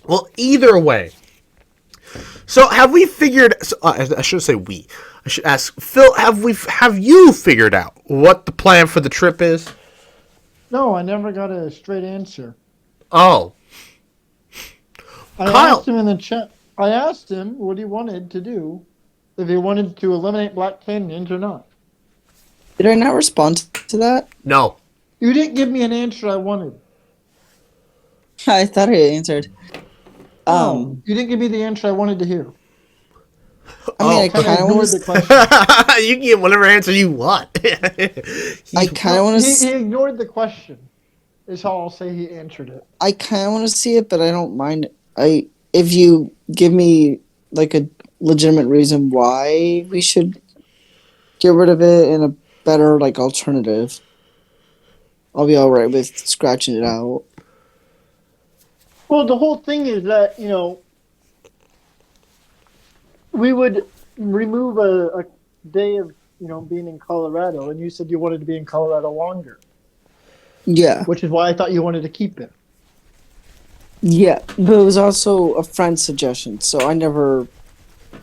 Well, either way. So have we figured? I shouldn't say we. I should ask Phil. Have you figured out what the plan for the trip is? No, I never got a straight answer. Oh, I asked Kyle. him in the chat. I asked him what he wanted to do, if he wanted to eliminate Black Canyons or not. Did I not respond to that? No. You didn't give me an answer I wanted. I thought I answered. No, Um, you didn't give me the answer I wanted to hear. I mean, I Oh. Kind of kind of want ignored the to. question. You can get whatever answer you want. I He's, kind of No, want he to. ignored the question. Is how I'll say he answered it. I kind of want to see it, but I don't mind. If you give me like a legitimate reason why we should get rid of it and a better like alternative, I'll be all right with scratching it out. Well, the whole thing is that we would remove a day of being in Colorado, and you said you wanted to be in Colorado longer, Yeah, which is why I thought you wanted to keep it. yeah, but it was also a friend's suggestion, so I never.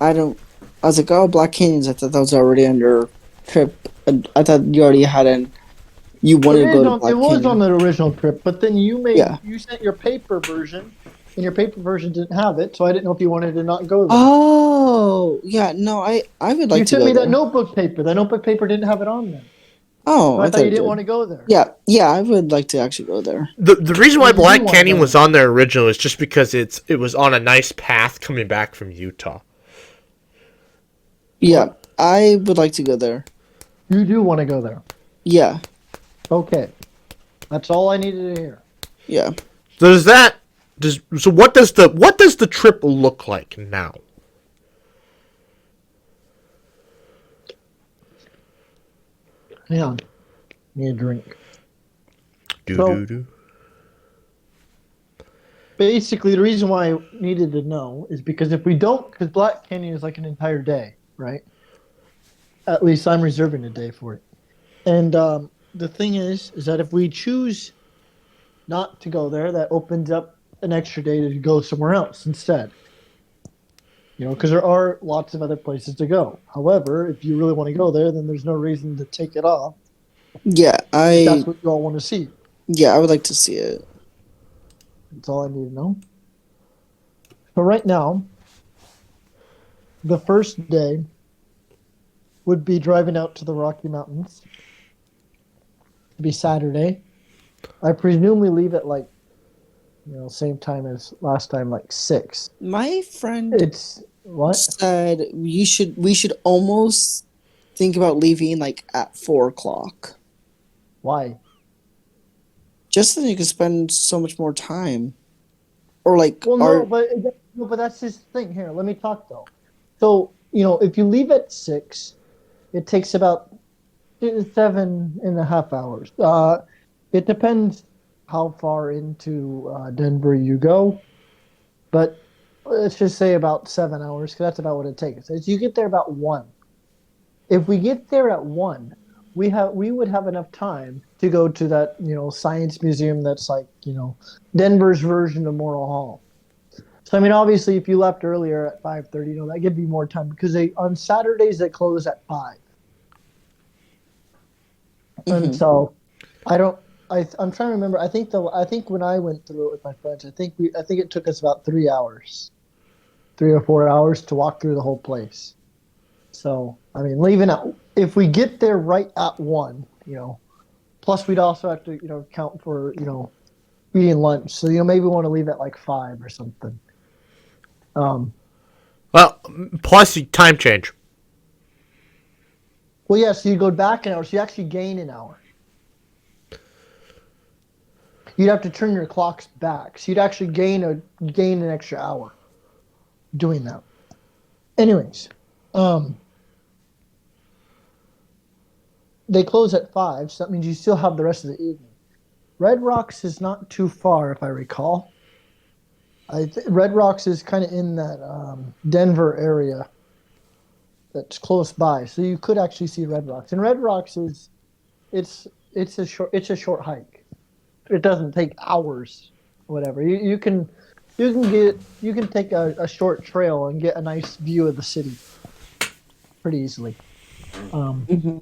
I don't. I was like, oh, Black Canyons. I thought that was already on your trip. I thought you already had an. You It wanted to is go to on. It Black was on Canyon. the original trip, but then Yeah. you sent your paper version, and your paper version didn't have it, so I didn't know if you wanted to not go there. Oh, yeah. No, I would You like to sent go me that there. notebook paper. That notebook paper didn't have it on there, Oh, so I I thought thought you it didn't did. want to go there. Yeah, yeah. I would like to actually go there. the reason why Well, you do Black want to Canyon go was there. on there originally is just because it was on a nice path coming back from Utah. Yeah, What? I would like to go there. You do want to go there. Yeah, Okay, that's all I needed to hear. yeah. Does that does so? What does the trip look like now? Hang on, need a drink. Do So do do. basically, the reason why I needed to know is because if we don't, because Black Canyon is like an entire day, right? At least I'm reserving a day for it. And the thing is that if we choose not to go there, that opens up an extra day to go somewhere else instead. Because there are lots of other places to go. However, if you really want to go there, then there's no reason to take it off Yeah, if that's what you all want to see. I would like to see it. That's all I need to know. So right now, the first day would be driving out to the Rocky Mountains. It'd be Saturday. I presume we leave at same time as last time, like 6. My friend It's what? said we should almost think about leaving like at 4 o'clock, Why? just so you can spend so much more time. Or like Well, our no, but that's his thing. Here, let me talk though. So if you leave at 6, it takes about 7.5 hours. It depends how far into Denver you go, but let's just say about 7 hours, because that's about what it takes. As you get there about 1. If we get there at 1, we would have enough time to go to that science museum that's like Denver's version of Morrill Hall. So I mean, obviously, if you left earlier at 5:30, that gives you more time because on Saturdays they close at 5. And Mhm. so I don't. I'm trying to remember. I think when I went through it with my friends, I think it took us about 3 hours, 3 or 4 hours to walk through the whole place. So I mean, leaving out if we get there right at 1, plus we'd also have to count for eating lunch. So maybe we want to leave at like 5 or something. Well, plus time change. Well, yeah. So you go back an hour. So you actually gain an hour. You'd have to turn your clocks back. So you'd actually gain an extra hour doing that. Anyways, they close at 5, so that means you still have the rest of the evening. Red Rocks is not too far, if I recall. Red Rocks is kind of in that Denver area that's close by, so you could actually see Red Rocks. And Red Rocks it's a short hike. It doesn't take hours, whatever. You can You can take a short trail and get a nice view of the city pretty easily. Um, Mm-hmm.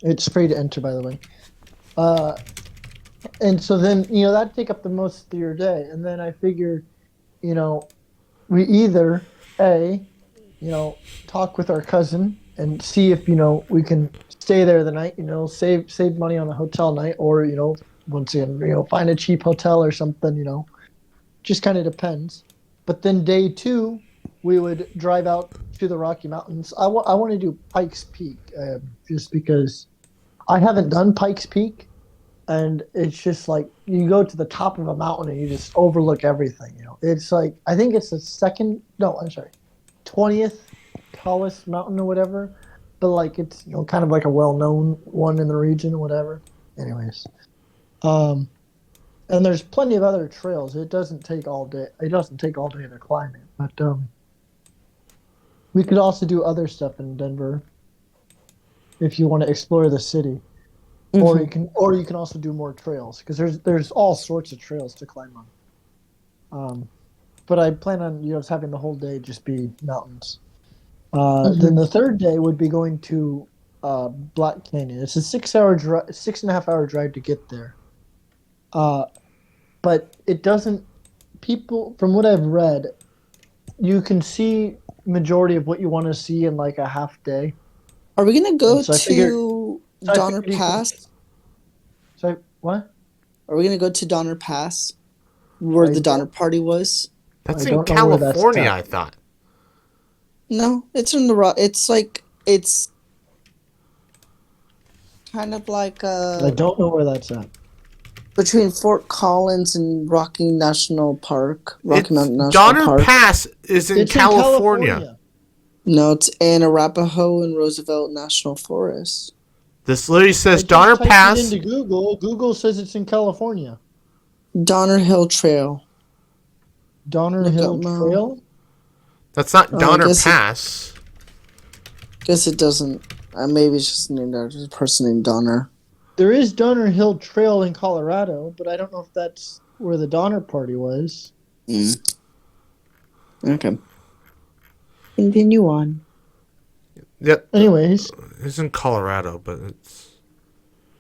it's free to enter, by the way. Uh, and so then that'd take up the most of your day, and then I figure you know we either a talk with our cousin and see if we can stay there the night, save money on a hotel night, or once again find a cheap hotel or something, just kind of depends. But then day two, we would drive out to the Rocky Mountains. I want to do Pikes Peak, just because I haven't done Pikes Peak, and it's just like you go to the top of a mountain and you just overlook everything. It's like I think it's the second. No, I'm sorry, 20th tallest mountain or whatever. But like it's kind of like a well-known one in the region or whatever. Anyways, um, and there's plenty of other trails. It doesn't take all day. It doesn't take all day to climb it. But we could also do other stuff in Denver if you want to explore the city, or Mm-hmm. you can also do more trails because there's all sorts of trails to climb on. But I plan on having the whole day just be mountains. Then Mm-hmm. the third day would be going to Black Canyon. It's a 6 hour drive, 6.5 hour drive to get there. Uh, but it doesn't. People, from what I've read, you can see majority of what you want to see in like a half day. Are we gonna And go so I figured. to So I Donner figured you can. Pass? What? Are we gonna go to Donner Pass, where I the Donner don't. Party was? That's I in don't know where that's California, at. I thought. No, it's in the It's like it's kind of like I don't know where that's at. between Fort Collins and Rocky National Park, Rocky It's Mountain National Donner Park. Pass is in It's in California. California. No, it's in Arapahoe and Roosevelt National Forest. This literally says I just Donner typed it Pass. into Google. Google says it's in California. Donner Hill Trail. Donner Look up Hill Mo. Trail. That's not Oh, I Donner guess Pass. guess it doesn't. Maybe it's just named after a person named Donner. There is Donner Hill Trail in Colorado, but I don't know if that's where the Donner Party was. Mm. Okay. Continue on. Yep, Anyways, it's in Colorado, but it's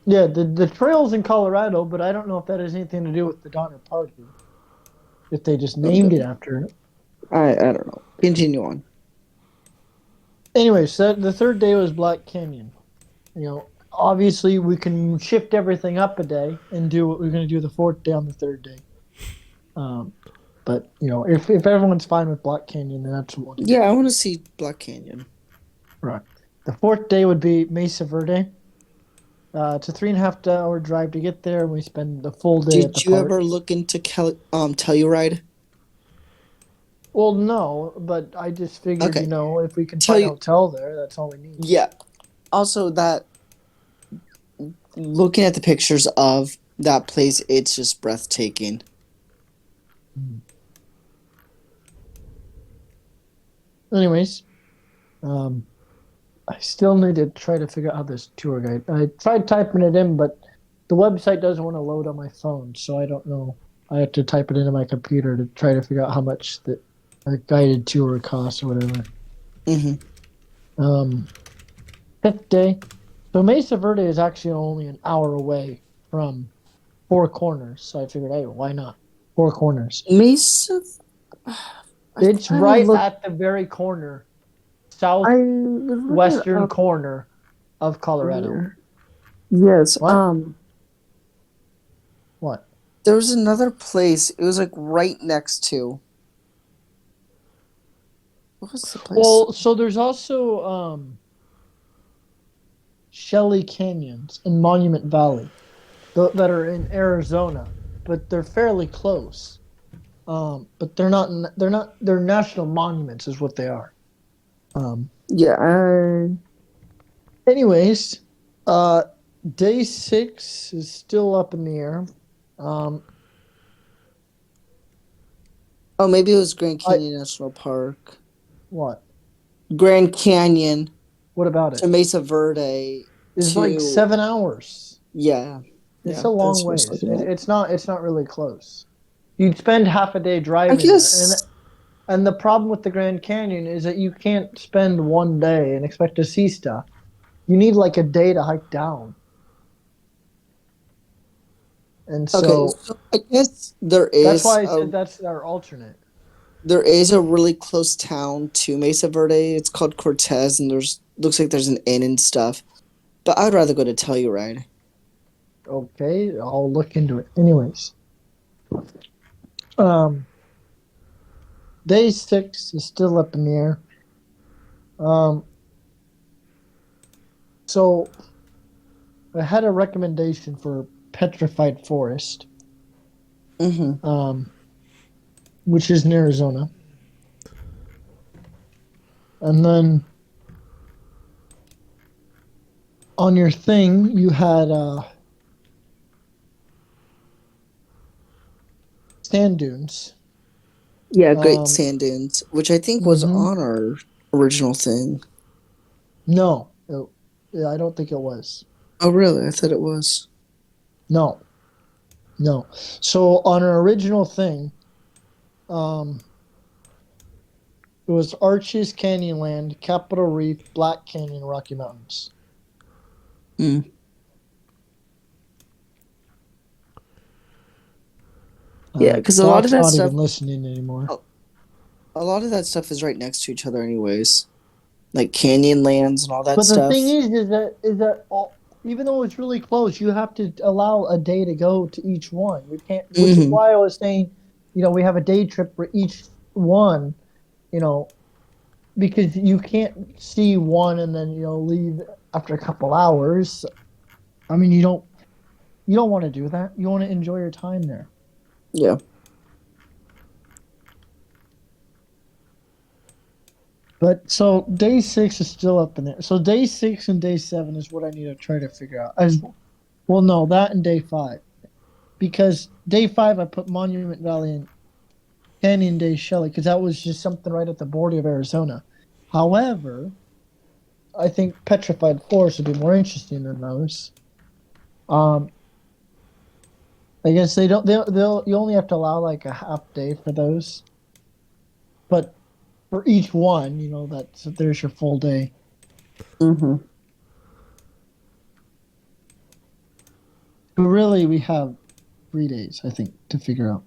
yeah, the trail's in Colorado, but I don't know if that has anything to do with the Donner Party. If they just named Okay. it after it. I don't know. Continue on. Anyways, the third day was Black Canyon. Obviously we can shift everything up a day and do what we're going to do the fourth day on the third day. But if everyone's fine with Black Canyon, then that's what we'll do. Yeah, I want to see Black Canyon. Right. The fourth day would be Mesa Verde. It's a 3.5 hour drive to get there, and we spend the full day at the Did you park. ever look into Telluride? Well, no, but I just figured, Okay. if we can find a hotel there, that's all we need. Yeah. Also, that looking at the pictures of that place, it's just breathtaking. Anyways, I still need to try to figure out how this tour guide. I tried typing it in, but the website doesn't want to load on my phone, so I don't know. I have to type it into my computer to try to figure out how much a guided tour costs or whatever. Mm-hmm. Fifth day. So Mesa Verde is actually only an hour away from Four Corners, so I figured, hey, why not? Four Corners. Mesa. It's right at the very corner, southwestern corner of Colorado. Yes. What? What? There was another place. It was like right next to. What was the place? Well, so there's also Shelley Canyons and Monument Valley that are in Arizona, but they're fairly close. But they're not. They're national monuments, is what they are. Yeah. Anyways, day 6 is still up in the air. Oh, maybe it was Grand Canyon National Park. What? Grand Canyon What about to it? Mesa Verde. It's like 7 hours. Yeah. It's Yeah, a long that's what I was ways. looking at. It's not really close. You'd spend half a day I driving there, guess. and the problem with the Grand Canyon is that you can't spend one day and expect to see stuff. You need like a day to hike down, and Okay, so so I guess that's why I said that's our alternate. there is a really close town to Mesa Verde. It's called Cortez, and there's looks like there's an inn and stuff. But I'd rather go to Telluride. Okay, I'll look into it. Anyways, um, day 6 is still up in the air. Um, so I had a recommendation for Petrified Forest, Mm-hmm. which is in Arizona, and then on your thing you had sand dunes. Yeah, Great Um, Sand Dunes, which I think was hmm on our original thing. No, yeah, I don't think it was. Oh, really? I thought it was. No, no. So on our original thing, um, it was Arches, Canyonland, Capitol Reef, Black Canyon, Rocky Mountains. Mm. Yeah, because a lot of Doc's that not stuff, even listening anymore. a lot of that stuff is right next to each other, anyways. Like canyon lands and all that But the thing stuff. is that even though it's really close, you have to allow a day to go to each one. We can't, which is Mm-hmm. why I was saying, we have a day trip for each one, you know, because you can't see one and then leave after a couple hours. I mean, you don't want to do that. You want to enjoy your time there. Yeah. But so day 6 is still up in there. So day 6 and day 7 is what I need to try to figure out. As well, no, that and day 5, because day 5 I put Monument Valley and Canyon Day Shelley because that was just something right at the border of Arizona. However, I think Petrified Forest would be more interesting than those. Um, I guess they don't. They'll. You only have to allow like a half day for those, but for each one, there's your full day. Mm-hmm. But really, we have 3 days, I think, to figure out.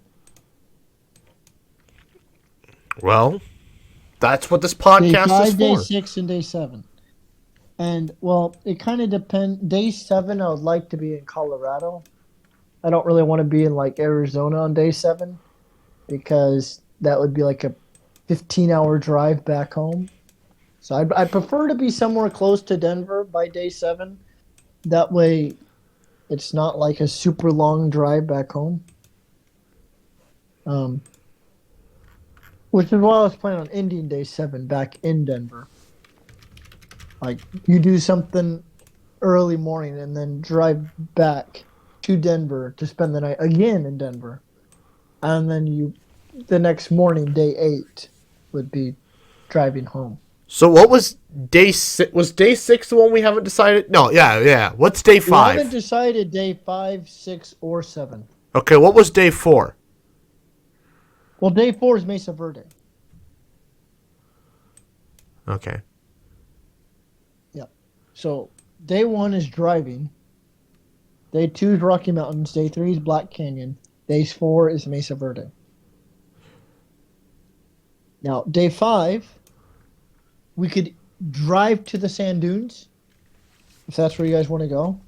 Well, that's what this Day podcast is 5, day for. 6, and day 7. And well, it kind of depends. Day 7, I would like to be in Colorado. I don't really want to be in like Arizona on day 7 because that would be like a 15-hour drive back home. So I prefer to be somewhere close to Denver by day 7. That way, it's not like a super long drive back home. Um, which is why I was planning on ending day 7 back in Denver. Like you do something early morning and then drive back to Denver to spend the night again in Denver, and then the next morning, day 8, would be driving home. So what was day 6? Was day 6 the one we haven't decided? No, yeah. What's day We haven't 5? decided day 5, 6, or 7. Okay, what was day 4? Well, day 4 is Mesa Verde. Okay. Yep. So day 1 is driving. Day 2 is Rocky Mountains. Day 3 is Black Canyon. Day 4 is Mesa Verde. Now, day 5, we could drive to the sand dunes, if that's where you guys want to go.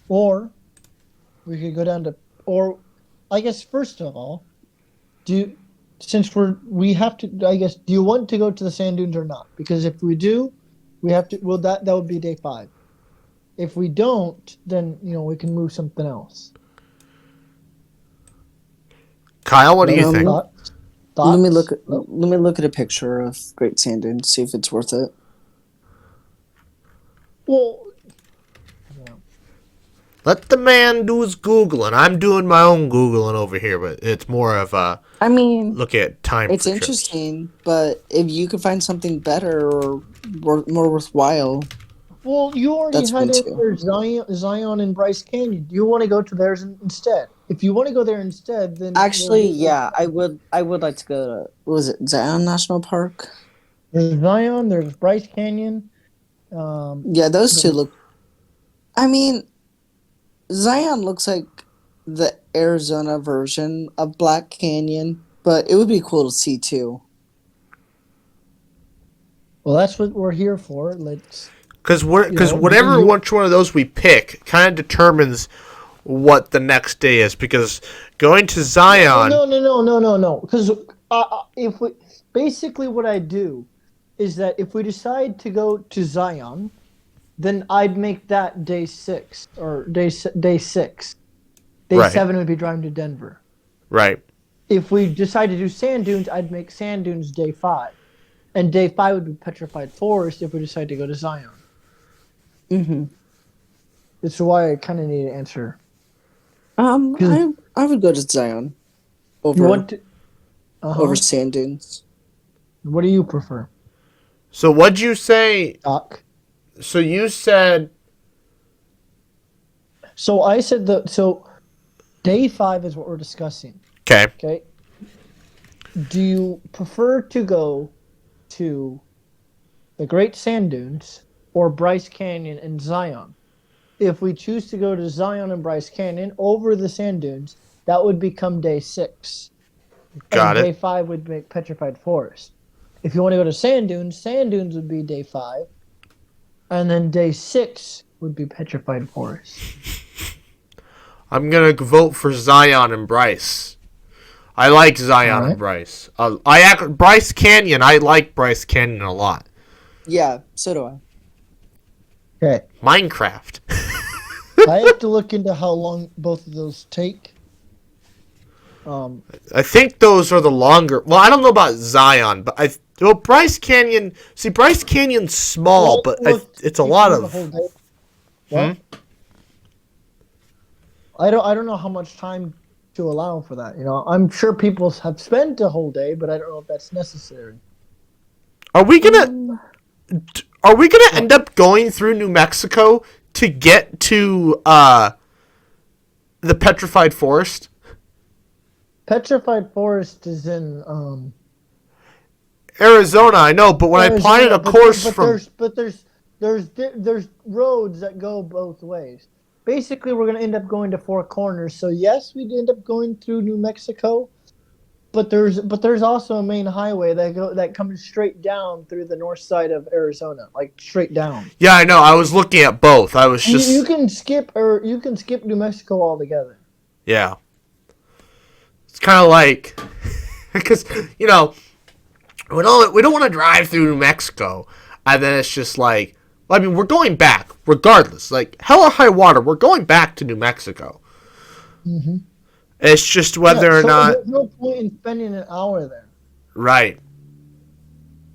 Or we could go down to, or I guess first of all, we have to, I guess, do you want to go to the sand dunes or not? Because if we do, we have to, well, that would be day 5. If we don't, then, we can move something else. Kyle, what do you think? Thoughts? Let me Thoughts? let me look at a picture of Great Sand Dunes, see if it's worth it. Well, Let the man do his Googling. I'm doing my own Googling over here, but it's more of a I mean, look at time it's for trips. interesting, but if you could find something better or more worthwhile, Well, you already that's had fine in too. there Zion and Bryce Canyon. Do you want to go to theirs instead? if you want to go there instead, then Actually, yeah, I would like to go to, what was it, Zion National Park? there's Zion, there's Bryce Canyon. Yeah, those two look. I mean, Zion looks like the Arizona version of Black Canyon, but it would be cool to see too. Well, that's what we're here for. Let's Because whatever which one of those we pick kind of determines what the next day is. Because going to Zion, no. Because if we basically what I do is that if we decide to go to Zion, then I'd make that day 6 or day 6. Day Right. 7 would be driving to Denver. right? If we decide to do sand dunes, I'd make sand dunes day 5. And day 5 would be petrified forest if we decide to go to Zion. Mm-hmm. This is why I kind of need an answer. I would go to Zion You want to, over sand dunes. What do you prefer, So what'd you say? Doc? So you said So I said so day 5 is what we're discussing. okay. Okay. Do you prefer to go to the Great Sand Dunes or Bryce Canyon and Zion? If we choose to go to Zion and Bryce Canyon over the sand dunes, that would become day 6. Got and it. Day 5 would make petrified forest. If you want to go to sand dunes would be day 5. And then day 6 would be petrified forest. I'm gonna vote for Zion and Bryce. I like Zion Alright. and Bryce. Bryce Canyon. I like Bryce Canyon a lot. Yeah, so do I. Okay. Minecraft. I have to look into how long both of those take. I think those are the longer. Well, I don't know about Zion, but Bryce Canyon. See, Bryce Canyon's small, but it's a lot of. What? I don't know how much time to allow for that. I'm sure people have spent a whole day, but I don't know if that's necessary. Are we gonna end up going through New Mexico to get to the petrified forest? Petrified forest is in Arizona, I know, but when I plotted a course there's roads that go both ways. Basically, we're going to end up going to Four Corners. So yes, we'd end up going through New Mexico, but there's also a main highway that comes straight down through the north side of Arizona, like straight down. Yeah, I know. I was looking at both. I was just you can skip New Mexico altogether. yeah. It's kind of like because we don't want to drive through New Mexico, and then it's just like. I mean, we're going back, regardless. Like, hell or high water, we're going back to New Mexico. Mm-hmm. It's just whether or not... There's no point in spending an hour there. Right.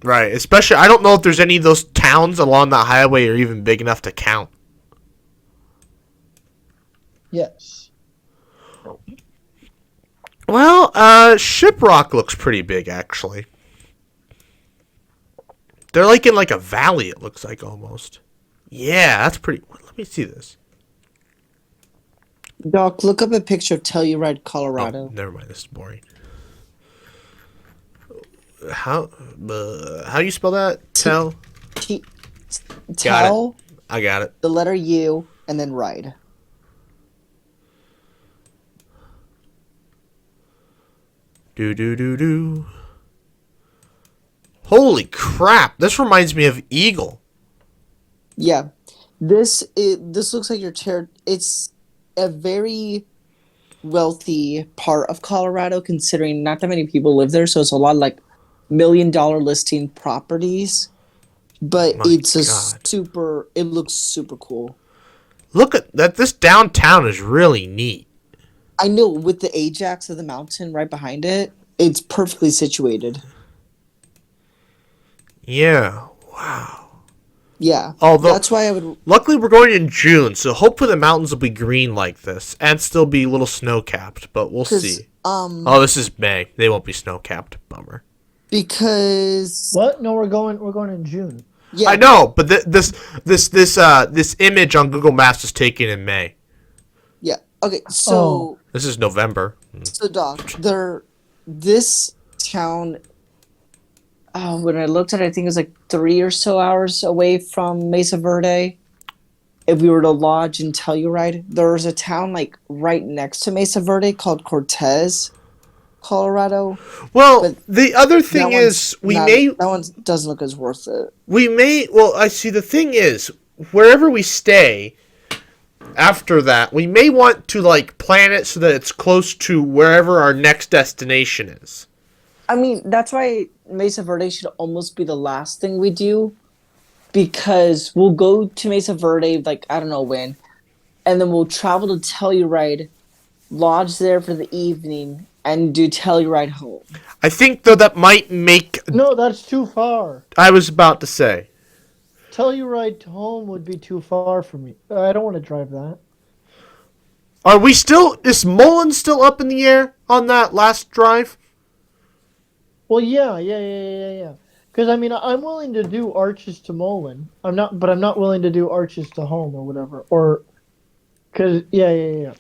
Right. Especially, I don't know if there's any of those towns along that highway are even big enough to count. Yes. Well, Shiprock looks pretty big, actually. They're like in like a valley, it looks like almost. Yeah, that's pretty... Let me see this. Doc, look up a picture of Telluride, Colorado. Oh, never mind, this is boring. How you spell that? Tell? Tell. I got it. The letter U, and then ride. Do. Holy crap! This reminds me of Eagle. Yeah, this looks like it's a very wealthy part of Colorado, considering not that many people live there. So it's a lot of like $1 million listing properties, but it looks super cool. Look at that! This downtown is really neat. I know, with the Ajax of the mountain right behind it, it's perfectly situated. Yeah. Wow. Yeah. Although that's why I would. Luckily, we're going in June, so hopefully the mountains will be green like this and still be a little snow capped. But we'll see. Oh, this is May. They won't be snow capped. Bummer. Because what? No, we're going in June. Yeah. I know, but this image on Google Maps is taken in May. Yeah. Okay, so This is November. Doc, this town. When I looked at it, I think it was like 3 or so hours away from Mesa Verde. If we were to lodge in Telluride, there's a town like right next to Mesa Verde called Cortez, Colorado. Well, But the other thing is that one doesn't look as worth it. I see the thing is, wherever we stay after that, we may want to like plan it so that it's close to wherever our next destination is. I mean, that's why Mesa Verde should almost be the last thing we do, because we'll go to Mesa Verde, like, I don't know when, and then we'll travel to Telluride, lodge there for the evening, and do Telluride home. I think, though, that might make... No, that's too far. I was about to say. Telluride to home would be too far for me. I don't want to drive that. Are we still... Is Mullen still up in the air on that last drive? Well, yeah. Because I mean, I'm willing to do Arches to Mullen. I'm not willing to do Arches to home or whatever. Or, because yeah.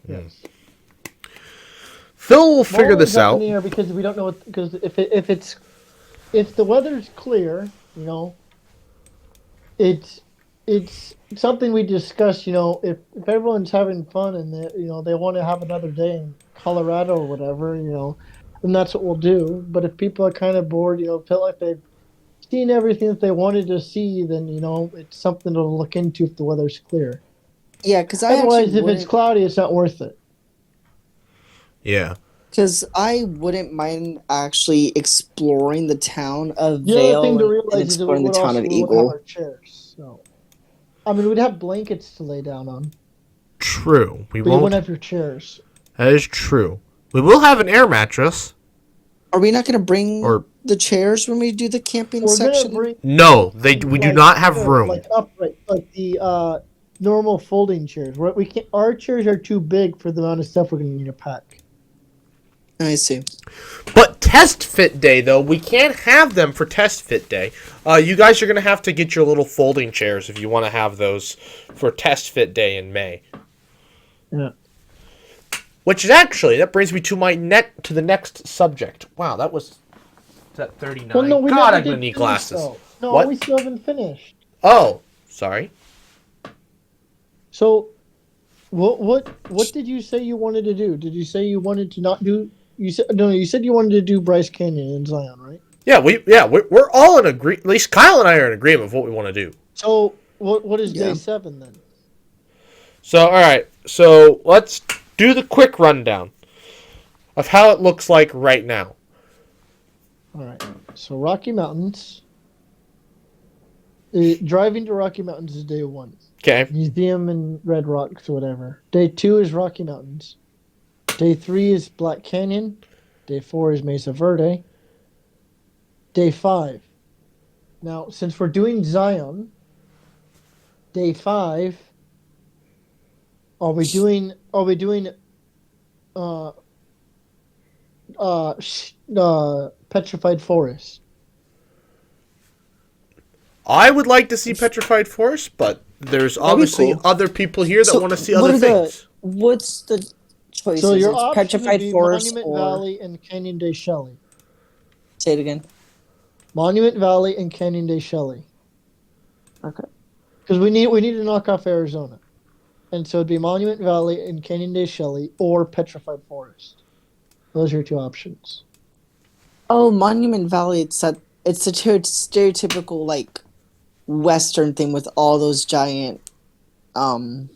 Yes. Phil will figure Mullen's this up out. in the air because we don't know what. Because if the weather's clear, you know, it's something we discuss. You know, if everyone's having fun and they want to have another day in Colorado or whatever, you know. And that's what we'll do. But if people are kind of bored, you know, feel like they've seen everything that they wanted to see, then, you know, it's something to look into if the weather's clear. Yeah, because Otherwise, if it's cloudy, it's not worth it. Yeah. Because I wouldn't mind actually exploring the town of The Vale other thing to and realize is that we exploring the would town of have Eagle. our chairs. So, I mean, we'd have blankets to lay down on. True. But you wouldn't have your chairs. That is true. We will have an air mattress. Are we not going to bring the chairs when we do the camping section? No, we do not have room. Like upright, like the normal folding chairs. We can't. Our chairs are too big for the amount of stuff we're going to need to pack. I see. But test fit day, though, we can't have them for test fit day. You guys are going to have to get your little folding chairs if you want to have those for test fit day in May. Yeah. Which is actually, that brings me to the next subject. Wow, is that 39? Well, no, God, I'm going to need glasses. No, what? We still haven't finished. Oh, sorry. So, what did you say you wanted to do? Did you say you wanted to not do? You said you wanted to do Bryce Canyon and Zion, right? Yeah, we're all in agreement. At least Kyle and I are in agreement of what we want to do. So, what is day 7 then? So, all right. So let's do the quick rundown of how it looks like right now. All right. So Rocky Mountains. Driving to Rocky Mountains is day 1. Okay. Museum and Red Rocks or whatever. Day 2 is Rocky Mountains. Day 3 is Black Canyon. Day 4 is Mesa Verde. Day 5. Now, since we're doing Zion, day 5, are we doing Petrified Forest? I would like to see Petrified Forest, but there's obviously other people here that want to see other things. What's the choices? So your It's options Petrified would be Forest Monument or... Valley and Canyon de Shelly. Say it again. Monument Valley and Canyon de Shelly. Okay. Because we need to knock off Arizona. And so it'd be Monument Valley and Canyon de Shelly or Petrified Forest. Those are your 2 options. Oh, Monument Valley, it's the stereotypical, like, Western thing with all those giant monuments.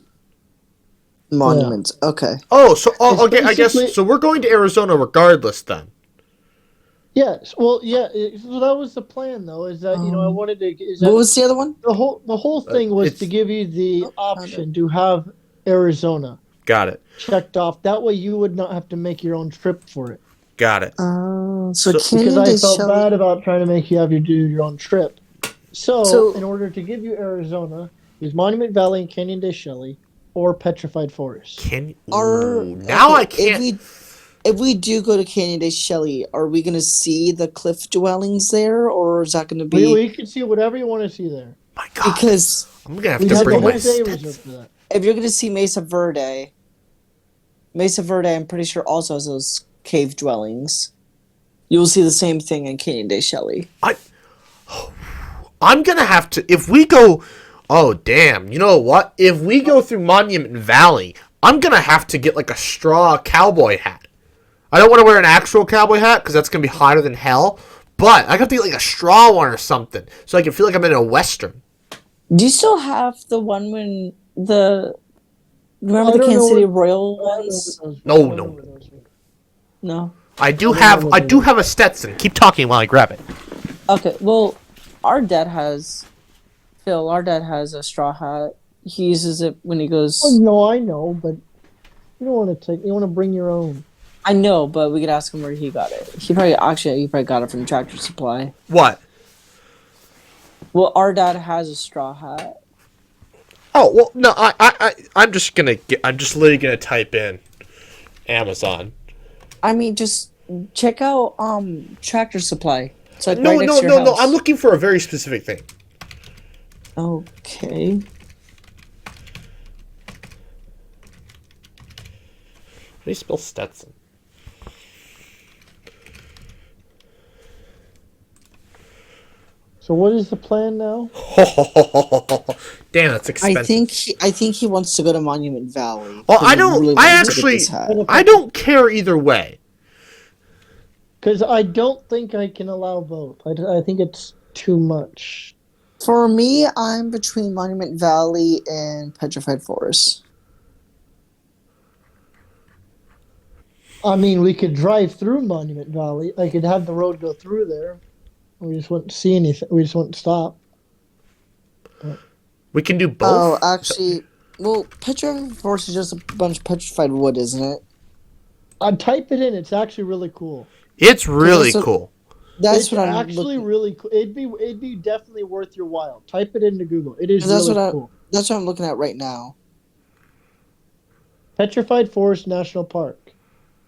Yeah. Okay. Oh, so okay, I guess so we're going to Arizona regardless then. Yes. Well, yeah. So that was the plan, though. Is that I wanted to. What was the other one? The whole thing was to give you the option to have Arizona. Got it. Checked off. That way, you would not have to make your own trip for it. Got it. Because I felt bad about trying to make you do your own trip. So, in order to give you Arizona, use Monument Valley and Canyon de Shelly or Petrified Forest. I can't. If we do go to Canyon de Shelly, are we going to see the cliff dwellings there, or is that going to be? We can see whatever you want to see there. My God, because I'm going to have to bring my day reserved for that. if you're gonna see Mesa Verde, I'm pretty sure also has those cave dwellings. You will see the same thing in Canyon de Shelly. I'm gonna have to if we go. Oh damn! You know what? If we go through Monument Valley, I'm gonna have to get like a straw cowboy hat. I don't want to wear an actual cowboy hat because that's gonna be hotter than hell. But I have to get like a straw one or something so I can feel like I'm in a western. Do you still have the one when the remember I the don't Kansas know City what- Royal I don't know ones? what those- No, I don't know no. what those are. No. I do I have remember I do have a Stetson. Keep talking while I grab it. Okay. Well, our dad has Phil. Our dad has a straw hat. He uses it when he goes. Oh, no, I know, but you don't want to take. You want to bring your own. I know, but we could ask him where he got it. He probably got it from Tractor Supply. What? Well, our dad has a straw hat. Oh well, no. I'm just literally gonna type in Amazon. I mean, just check out Tractor Supply. It's like No, right next no, to your no, no. house. I'm looking for a very specific thing. Okay. How do you spell Stetson? So what is the plan now? Damn, that's expensive. I think he wants to go to Monument Valley. Well, 'cause I he don't. really I wants to get actually. this hat. I don't care either way. Because I don't think I can allow both. I think it's too much. For me, I'm between Monument Valley and Petrified Forest. I mean, we could drive through Monument Valley. I could have the road go through there. We just wouldn't see anything. We just wouldn't stop. We can do Oh, both. actually, well, Petrified Forest is just a bunch of petrified wood, isn't it? I'd type it in. It's actually really cool. It's really that's what- cool. That's It's what I'm actually looking. really cool. It'd be definitely worth your while. Type it into Google. It is That's really what cool. That's what I'm looking at right now. Petrified Forest National Park.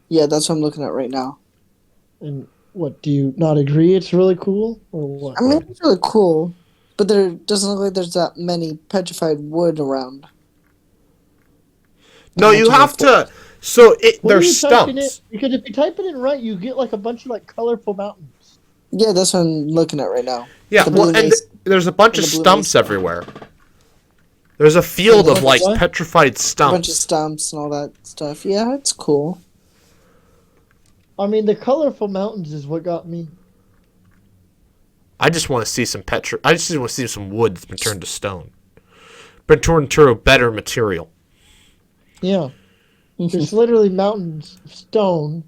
Yeah, that's what I'm looking at right now. And what, do you not agree it's really cool? Or what? I mean, it's really cool, but there doesn't look like there's that many petrified wood around. No, you have to. So What are there's you typing in? stumps. Because if you type it in right, you get like a bunch of like colorful mountains. Yeah, that's what I'm looking at right now. Yeah, The well, blue and mesa- there's a bunch and of the blue stumps mesa. everywhere. There's a field of like What? petrified A bunch of stumps. stumps and all that stuff. Yeah, it's cool. I mean, the colorful mountains is what got me. I just want to see some I just want to see some wood that's been turned to stone, been turned to a better material. Yeah. There's literally mountains of stone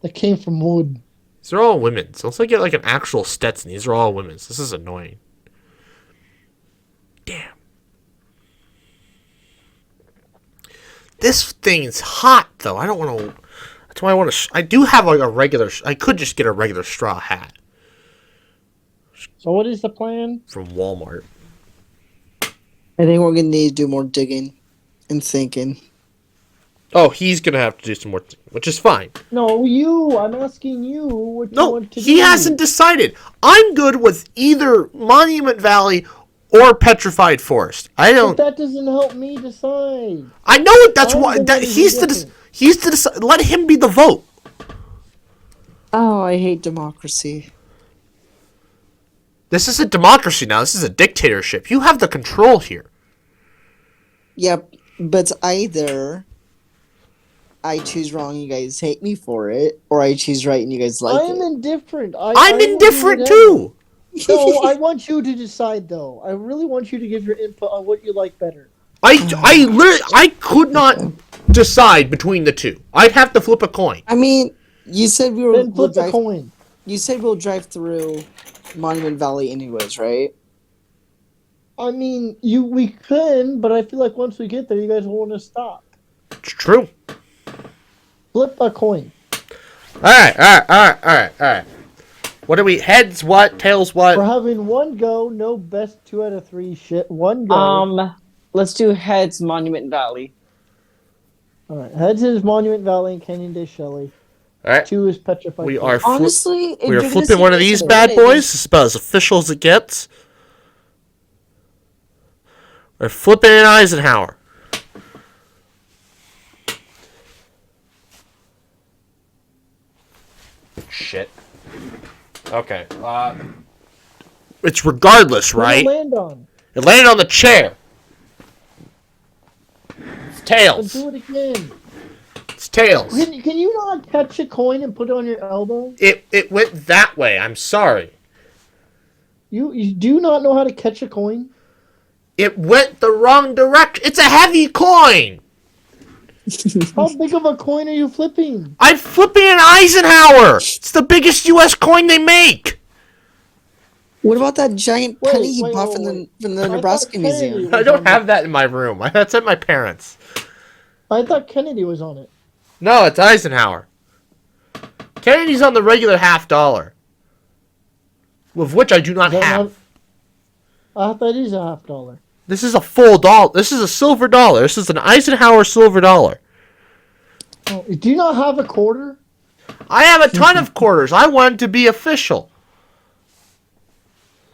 that came from wood. These are all women. So let's get like an actual Stetson. These are all women's. This is annoying. Damn. This thing's hot though. I don't want to. That's why I want to. I do have like a regular. I could just get a regular straw hat So what is the plan? from Walmart. I think we're gonna need to do more digging and thinking. Oh, he's gonna have to do some more, which is fine. No, you. I'm asking you what you No, want to do. he hasn't decided. I'm good with either Monument Valley or Petrified Forest. I But don't. that doesn't help me decide. I know it. That's I'm why. the That one who's he's to. indifferent. He's to decide. Let him be the vote. Oh, I hate democracy. This isn't democracy now. This is a dictatorship. You have the control here. Yep, but either I choose wrong, you guys hate me for it, or I choose right and you guys like I'm it. indifferent. I'm will do indifferent whatever. too. No, I want you to decide though. I really want you to give your input on what you like better. I could not decide between the two. I'd have to flip a coin. I mean, you said Then we'll flip a drive. coin. You said we'll drive through Monument Valley anyways, right? I mean, we could, but I feel like once we get there, you guys will want to stop. It's true. Flip a coin. All right. What are we? Heads what? Tails We're what? having one go, no best 2 out of 3 shit. One go. Let's do heads Monument Valley. All right. Heads is Monument Valley and Canyon de Shelly. All right. 2 is Petrified. We Forest. are Honestly, if we you're are gonna flipping see one of Mesa these bad Verde, boys. This is about as official as it gets. or flipping an Eisenhower? Shit. Okay. It's regardless, What did right? it land on? It landed on the chair. It's And tails. do it again. It's tails. Can you not catch a coin and put it on your elbow? It went that way. I'm sorry. You do not know how to catch a coin? It went the wrong direction. It's a heavy coin. How big of a coin are you flipping? I'm flipping an Eisenhower. It's the biggest U.S. coin they make. What about that giant Wait, penny he wait, bought wait, from the wait. from the I thought Nebraska Kennedy Museum? was I don't on have that in my room. That's at my parents'. I thought Kennedy was on it. No, it's Eisenhower. Kennedy's on the regular $50, with which I do not Is that have. I thought that is a $50. This is a full dollar. This is a silver dollar. This is an Eisenhower silver dollar. Oh, do you not have a quarter? I have a ton of quarters. I wanted to be official.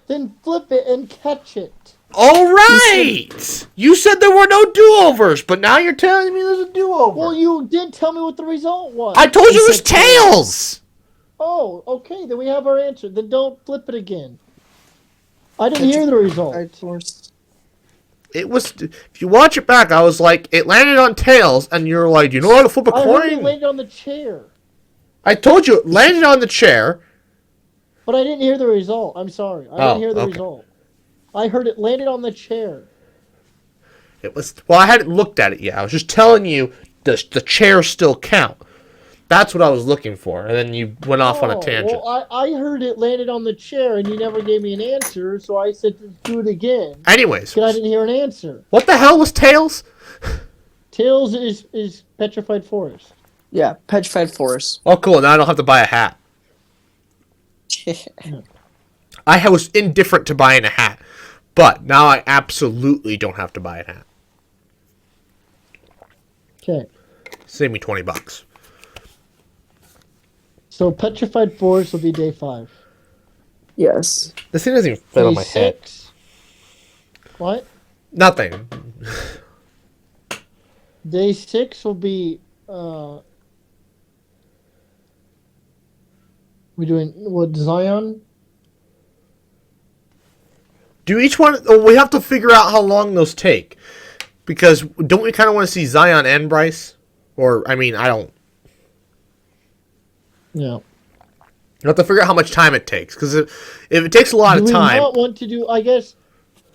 Then flip it and catch it. All right. You said there were no do-overs, but now you're telling me there's a do-over. Well, you did tell me what the result was. I told you it was said tails. tails. Oh, okay. Then we have our answer. Then don't flip it again. I didn't hear the result. It was. If you watch it back, I was like, it landed on tails, and you're like, you know how to flip a I heard it coin? landed on the chair, I told you it landed on the chair. but I didn't hear the result. I'm sorry. I didn't hear the okay. result. I heard it landed on the chair. It was. Well, I hadn't looked at it yet. I was just telling you the chairs still count. That's what I was looking for, and then you went off on a tangent. Well, I heard it landed on the chair, and you never gave me an answer, so I said to do it again. Anyways, Because I didn't hear an answer. what the hell was tails? Tails is petrified forest. Yeah, petrified forest. Oh, cool. Now I don't have to buy a hat. I was indifferent to buying a hat, but now I absolutely don't have to buy a hat. Okay. Save me $20. So petrified forest will be day 5. Yes. This thing doesn't even fit on my head. 6. What? Nothing. Day 6 will be we doing what, Zion? Do each one? Oh, we have to figure out how long those take, because don't we kind of want to see Zion and Bryce? Or I mean, I don't. Yeah. You have to figure out how much time it takes, because if it takes a lot Do of we time, not want to do? I guess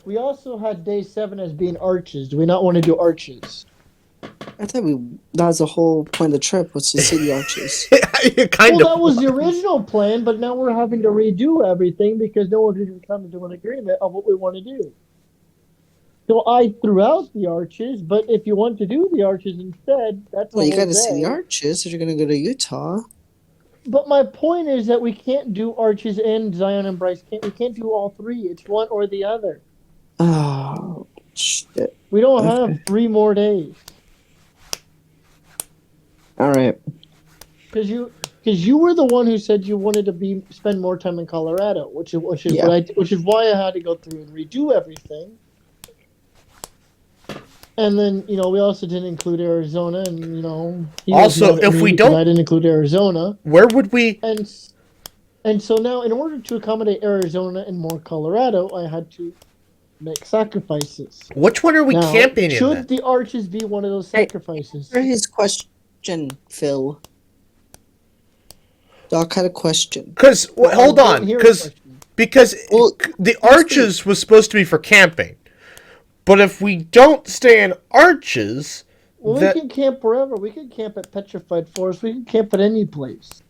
we also had day 7 as being arches. Do we not want to do arches? I thought that was the whole point of the trip, was to see the arches. kind Well, of. that was the original plan, but now we're having to redo everything because no one didn't come to an agreement on what we want to do. So I threw out the arches, but if you want to do the arches instead, that's Well, what you we'll got to see say. the arches if you're going to go to Utah. But my point is that we can't do Arches and Zion and Bryce. We can't do all 3. It's one or the other. Oh, shit. We don't have 3 more days. All right. Because you were the one who said you wanted to spend more time in Colorado, which is why I had to go through and redo everything. And then we also didn't include Arizona, and Also, if we don't, I didn't include Arizona. Where would we? And so now, in order to accommodate Arizona and more Colorado, I had to make sacrifices. Which one are we Now, camping in? Should the arches be one of those sacrifices? Here's his question, Phil. Doc had a question. Because hold on, because the arches was supposed to be for camping, but if we don't stay in arches, we can camp wherever. We can camp at Petrified Forest. We can camp at any place.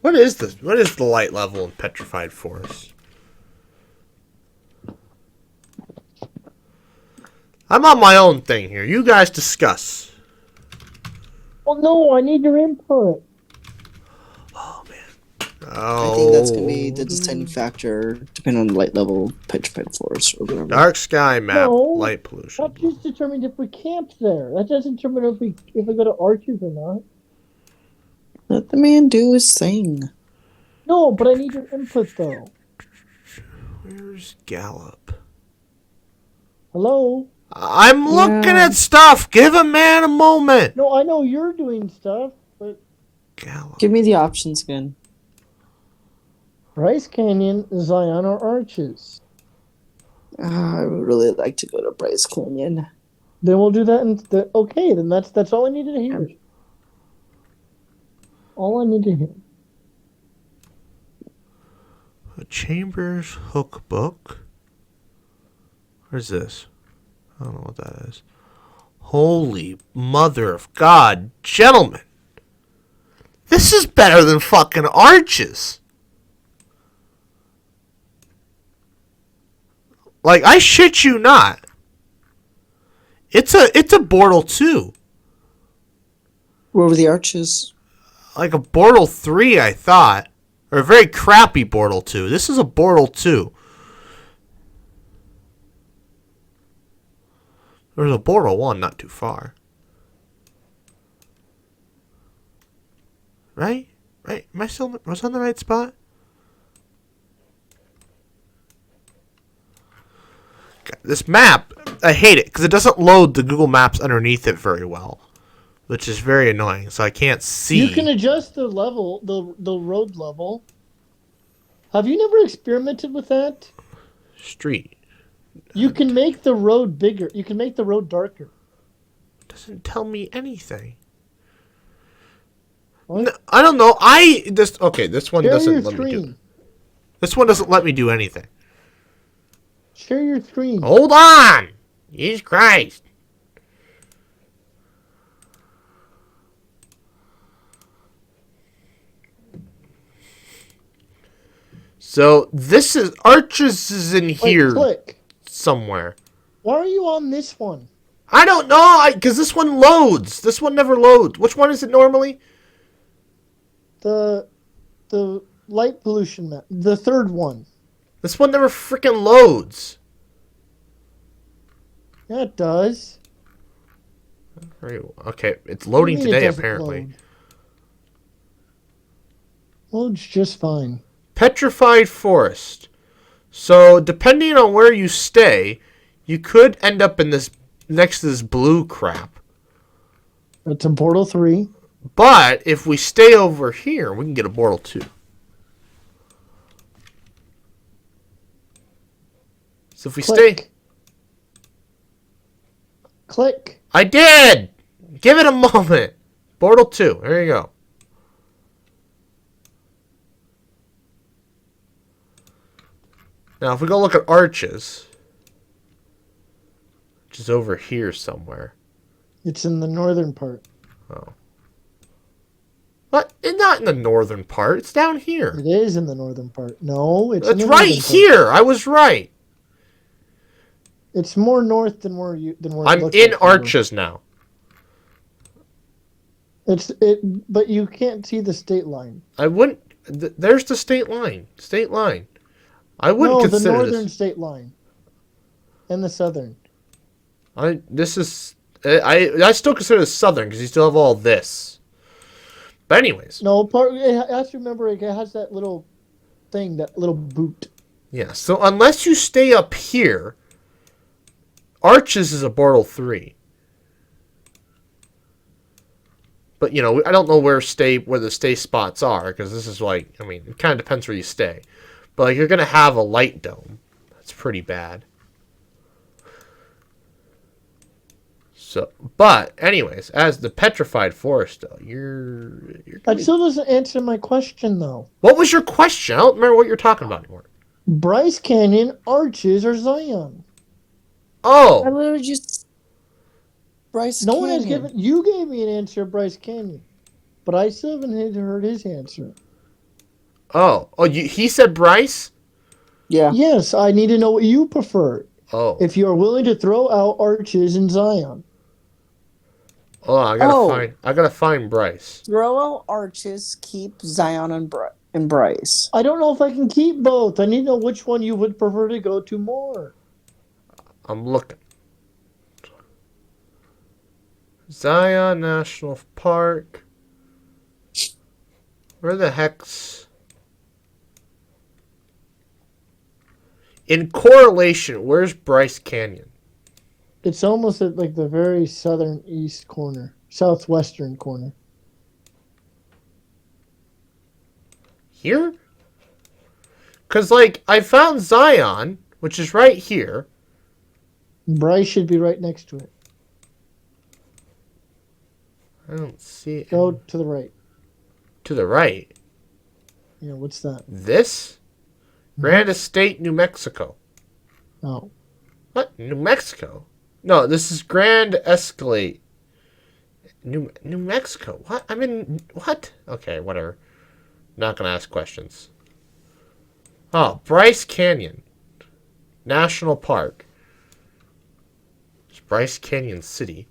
What is this? What is the light level in Petrified Forest? I'm on my own thing here. You guys discuss. Well, no, I need your input. Oh, man. I think that's going to be the deciding factor, depending on the light level, petrified forest, or whatever. Dark sky map, No, light pollution. That just determines if we camp there. That doesn't determine if we go to Arches or not. Let the man do his thing. No, but I need your input, though. Where's Gallup? Hello? I'm looking Yeah. at stuff. Give a man a moment. No, I know you're doing stuff, but Gallo. Give me the options again. Bryce Canyon, Zion, or Arches? I would really like to go to Bryce Canyon. Then we'll do that. Okay, then that's all I needed to hear. All I need to hear. A Chambers Hook book. Where's this? I don't know what that is. Holy mother of God, gentlemen. This is better than fucking Arches. Like, I shit you not. It's a Bortle 2. Where were the arches? Like a Bortle 3, I thought. Or a very crappy Bortle 2. This is a Bortle 2. There's a Bortle 1 not too far. Right? Right? Am I still... Was I on the right spot? God, this map, I hate it because it doesn't load the Google Maps underneath it very well. Which is very annoying, so I can't see. You can adjust the level, the road level. Have you never experimented with that? Street. You can make the road bigger. You can make the road darker. Doesn't tell me anything. What? No, I don't know. This one Share doesn't your let me do. screen. This one doesn't let me do anything. Share your screen. Hold on. Jesus Christ. So this is Arches is in here Click. somewhere. Why are you on this one? I don't know, because this one loads. This one never loads. Which one is it normally? The light pollution map. The third one. This one never freaking loads. Yeah, it does. Okay, it's What do loading you mean it today doesn't apparently. load? Loads just fine. Petrified Forest. So depending on where you stay, you could end up in this next to this blue crap. It's a Portal 3. But if we stay over here, we can get a Portal 2. So if we stay... Click. I did! Give it a moment. Portal 2. There you go. Now, if we go look at Arches, which is over here somewhere. It's in the northern part. Oh. What? It's not in the northern part. It's down here. It is in the northern part. No, it's in It's the right northern part. here. I was right. It's more north than where it I'm looks in like you were. Arches now. But you can't see the state line. I wouldn't. There's the state line. State line. I wouldn't No, the consider northern this. state line. And the southern. I still consider this southern because you still have all this. But anyways, No, it has to remember it has that little thing, that little boot. yeah. So unless you stay up here, Arches is a Bortle 3. But you know, I don't know where the stay spots are because this is like, I mean, it kind of depends where you stay. But like, you're gonna have a light dome. That's pretty bad. So, but anyways, as the Petrified Forest, though, That still doesn't answer my question, though. What was your question? I don't remember what you're talking about anymore. Bryce Canyon, Arches, or Zion? I Oh, literally just Bryce No Canyon. one has given. You gave me an answer, Bryce Canyon, but I still haven't heard his answer. he said Bryce. Yeah. Yes, I need to know what you prefer. Oh, If you are willing to throw out Arches and Zion. I gotta find Bryce. Throw out Arches, keep Zion and Bryce. I don't know if I can keep both. I need to know which one you would prefer to go to more. I'm looking. Zion National Park. Where the heck's... In correlation, where's Bryce Canyon? It's almost at like the very southern east corner, southwestern corner. Here? Because, like, I found Zion, which is right here. Bryce should be right next to it. I don't see it. Go to the right. To the right. Yeah, what's that? This? Grand Estate, New Mexico. Oh. What? New Mexico? No, this is Grand Escalate. New Mexico. What? I'm in... What? Okay, whatever. Not going to ask questions. Oh, Bryce Canyon. National Park. It's Bryce Canyon City.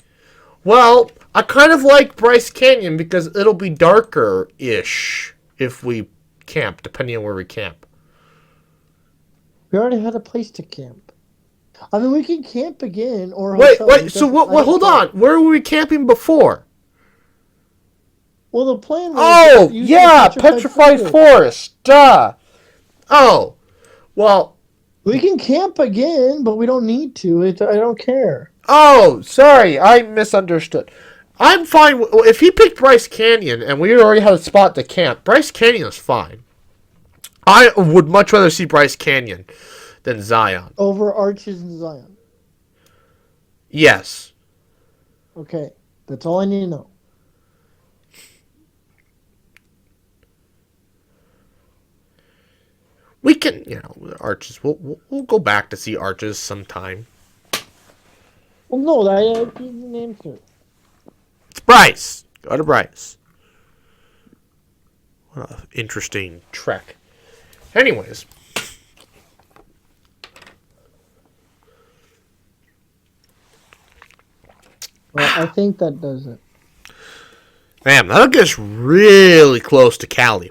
Well, I kind of like Bryce Canyon because it'll be darker-ish if we camp, depending on where we camp. We already had a place to camp. I mean, we can camp again or Wait, hotel. so what? Hold on. Where were we camping before? Well, the plan was... Oh, yeah, Petrified Forest. Duh. Oh, well... We can camp again, but we don't need to. I don't care. Oh, sorry. I misunderstood. I'm fine. If he picked Bryce Canyon and we already had a spot to camp, Bryce Canyon is fine. I would much rather see Bryce Canyon than Zion. Over Arches and Zion. Yes. Okay. That's all I need to know. We can, Arches. We'll go back to see Arches sometime. Well, no, I didn't answer. It's Bryce. Go to Bryce. What an interesting trek. Anyways. Well, I think that does it. Damn, that'll get us really close to Cali.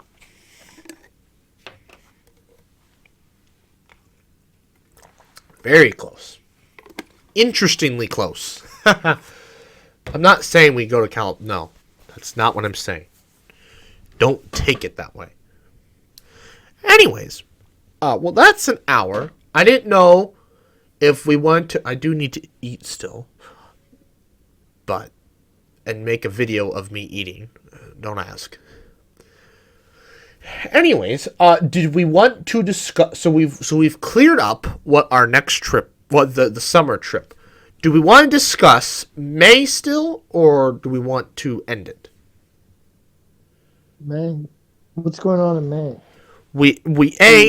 Very close. Interestingly close. I'm not saying we go to Cal. No, that's not what I'm saying. Don't take it that way. Anyways, well, that's an hour. I didn't know if we want to. I do need to eat still, and make a video of me eating. Don't ask. Anyways, did we want to discuss? So we've cleared up what our next trip, what the summer trip. Do we want to discuss May still, or do we want to end it? May. What's going on in May? We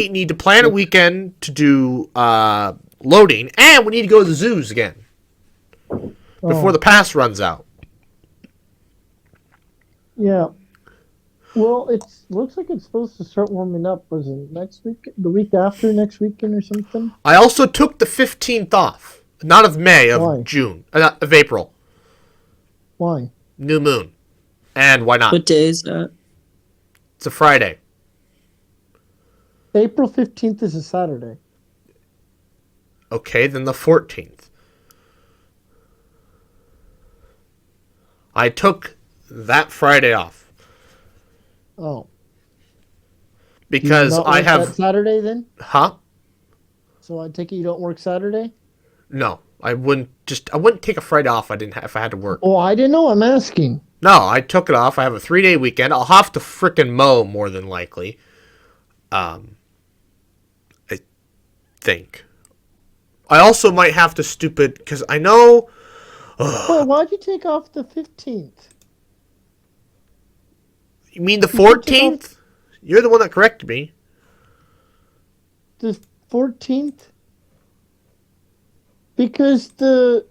need to plan a weekend to do loading, and we need to go to the zoos again before the pass runs out. Yeah. Well, it looks like it's supposed to start warming up. Was it next week? The week after next weekend or something? I also took the 15th off. Not of May, of Why? June. Of April. Why? New moon. And why not? What day is that? It's a Friday. April 15th is a Saturday. Okay, then the 14th. I took that Friday off. Oh. Because I have... Saturday then? Huh? So I take it you don't work Saturday? No, I wouldn't take a Friday off if I had to work. Oh, I didn't know. I'm asking. No, I took it off. I have a 3-day weekend. I'll have to frickin' mow more than likely. I think. I also might have to because I know... Wait, why'd you take off the 15th? You mean the 14th? You're the one that corrected me. The 14th? Because the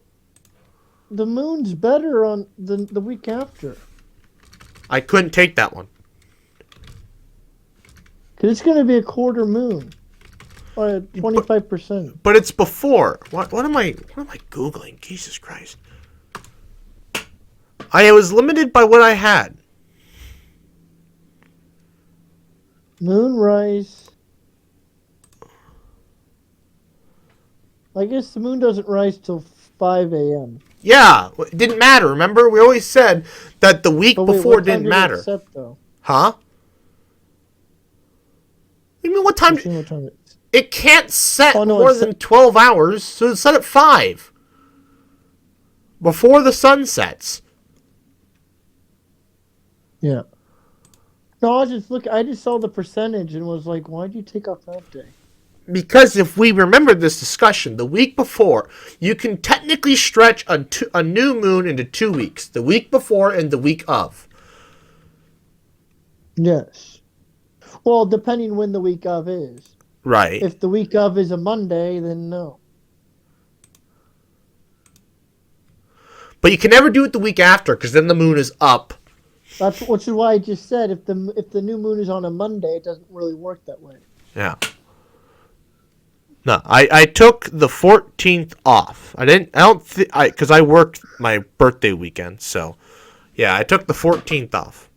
moon's better on the week after. I couldn't take that one. Because it's going to be a quarter moon. Or 25%. But it's before. What am I Googling? Jesus Christ. I was limited by what I had. Moonrise. I guess the moon doesn't rise till 5 a.m. Yeah, it didn't matter. Remember, we always said that the week before didn't matter. Set, though? Huh? You mean what time? It can't set more than 12 hours, so it's set at 5. before the sun sets. Yeah. No, I just saw the percentage and was like, why'd you take off that day? Because if we remember this discussion, the week before, you can technically stretch a new moon into 2 weeks. The week before and the week of. Yes. Well, depending when the week of is. Right. If the week of is a Monday, then no. But you can never do it the week after, because then the moon is up. Which is why I just said if the new moon is on a Monday, it doesn't really work that way. Yeah. No, I took the 14th off. Because I worked my birthday weekend, so yeah, I took the 14th off.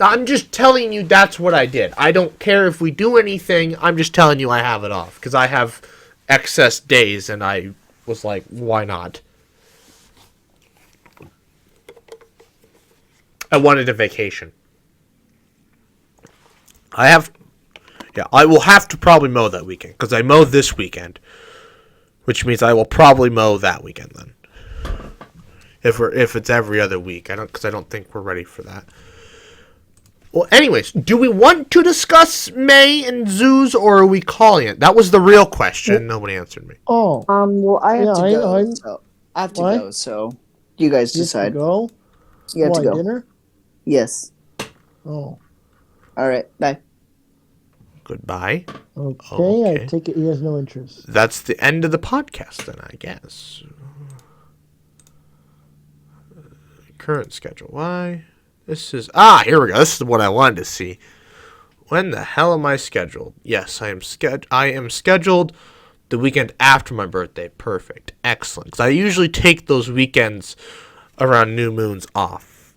I'm just telling you that's what I did. I don't care if we do anything. I'm just telling you I have it off because I have excess days, and I was like, why not? I wanted a vacation. I will have to probably mow that weekend because I mow this weekend, which means I will probably mow that weekend then. If it's every other week, I don't think we're ready for that. Well, anyways, do we want to discuss May and zoos, or are we calling it? That was the real question. Nobody answered me. Oh. Well, I have to go. I So I have to go. So you guys decide. You have to go? You have to go. Dinner? Yes. Oh. All right. Bye. Goodbye. Okay, I take it he has no interest. That's the end of the podcast then, I guess. Current schedule. Why? This is... here we go. This is what I wanted to see. When the hell am I scheduled? Yes, I am scheduled the weekend after my birthday. Perfect. Excellent. Because I usually take those weekends around new moons off.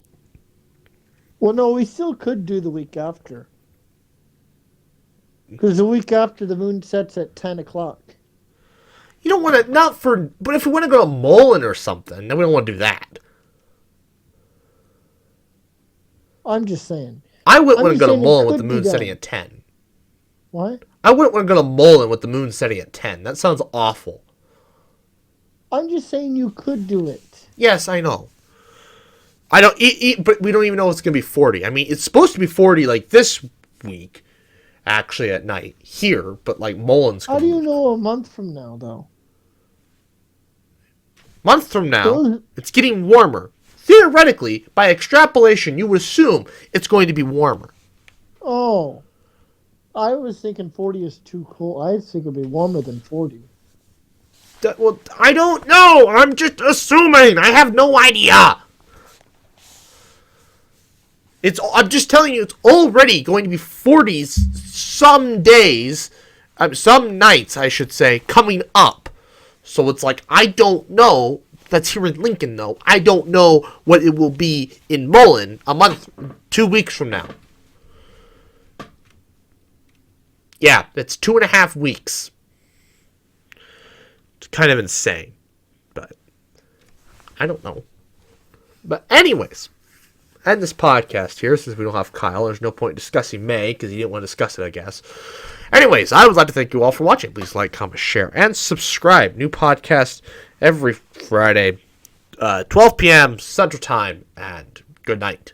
Well, no, we still could do the week after. Because the week after the moon sets at 10 o'clock. You don't want to... But if we want to go to Mullen or something, then we don't want to do that. I'm just saying. I wouldn't want to go to Mullen with the moon setting at 10. What? I wouldn't want to go to Mullen with the moon setting at 10. That sounds awful. I'm just saying you could do it. Yes, I know. I don't but we don't even know it's going to be 40. I mean, it's supposed to be 40 like this week, actually at night here, but like Mullen's. How do you know a month from now, though? Month from now, it's getting warmer. Theoretically, by extrapolation, you would assume it's going to be warmer. Oh. I was thinking 40 is too cold. I think it'd be warmer than 40. Well, I don't know. I'm just assuming. I have no idea. I'm just telling you, it's already going to be 40s some days, some nights, I should say, coming up. So it's like, I don't know. That's here in Lincoln, though. I don't know what it will be in Mullen a month, 2 weeks from now. Yeah, it's 2.5 weeks. It's kind of insane. But I don't know. But anyways, end this podcast here since we don't have Kyle. There's no point discussing May because he didn't want to discuss it, I guess. Anyways, I would like to thank you all for watching. Please like, comment, share, and subscribe. New podcast every Friday, 12 p.m. Central Time, and good night.